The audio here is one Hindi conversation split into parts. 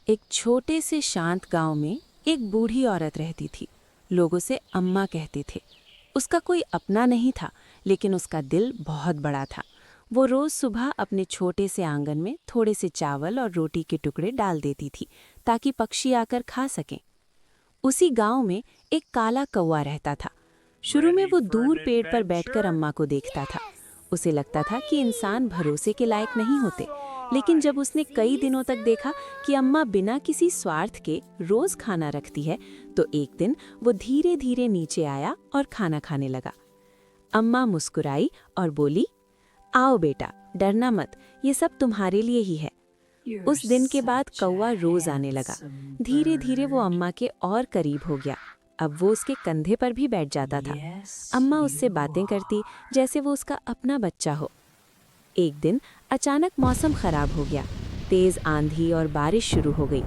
एक छोटे से शांत गांव में एक बूढ़ी औरत रहती थी। लोग उसे अम्मा कहते थे। उसका कोई अपना नहीं था, लेकिन उसका दिल बहुत बड़ा था। वो रोज सुबह अपने छोटे से आंगन में थोड़े से चावल और रोटी के टुकड़े डाल देती थी, ताकि पक्षी आकर खा सकें। उसी गांव में एक काला कौवा रहता था। शुरू में वो दूर पेड़ पर बैठकर अम्मा को देखता था। उसे लगता था कि इंसान भरोसे के लायक नहीं होते, लेकिन जब उसने कई दिनों तक देखा कि अम्मा बिना किसी स्वार्थ के रोज खाना रखती है, तो एक दिन वो धीरे धीरे नीचे आया और खाना खाने लगा। अम्मा मुस्कुराई और बोली, आओ बेटा, डरना मत, ये सब तुम्हारे लिए ही है। उस दिन के बाद कौवा रोज आने लगा। धीरे धीरे वो अम्मा के और करीब हो गया। अब वो उसके कंधे पर भी बैठ जाता था। अम्मा उससे बातें करती जैसे वो उसका अपना बच्चा हो। एक दिन अचानक मौसम खराब हो गया। तेज आंधी और बारिश शुरू हो गई।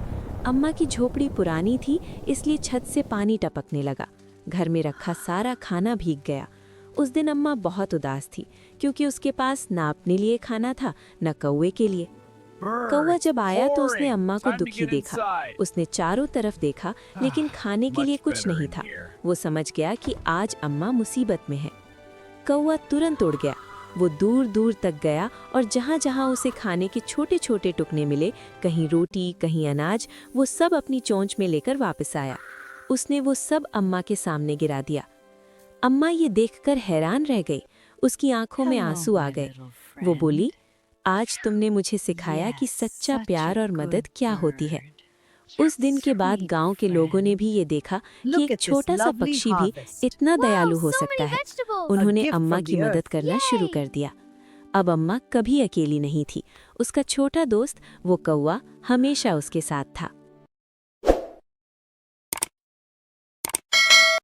अम्मा की झोपड़ी पुरानी थी, इसलिए छत से पानी टपकने लगा। घर में रखा सारा खाना भीग गया। उस दिन अम्मा बहुत उदास थी, क्योंकि उसके पास ना अपने लिए खाना था, न कौवे के लिए। कौवा जब आया तो उसने अम्मा को दुखी देखा। उसने चारों तरफ देखा, लेकिन खाने के लिए कुछ नहीं था। वो समझ गया कि आज अम्मा मुसीबत में है। कौवा तुरंत उड़ गया। वो दूर दूर तक गया और जहाँ जहाँ उसे खाने के छोटे छोटे टुकड़े मिले, कहीं रोटी, कहीं अनाज, वो सब अपनी चोंच में लेकर वापस आया। उसने वो सब अम्मा के सामने गिरा दिया। अम्मा ये देखकर हैरान रह गई। उसकी आंखों में आंसू आ गए। वो बोली, आज तुमने मुझे सिखाया कि सच्चा प्यार और मदद क्या होती है। उस दिन के बाद गांव के लोगों ने भी ये देखा कि एक छोटा सा पक्षी भी इतना दयालु हो सकता है। उन्होंने अम्मा की मदद करना शुरू कर दिया। अब अम्मा कभी अकेली नहीं थी। उसका छोटा दोस्त, वो कौवा, हमेशा उसके साथ था।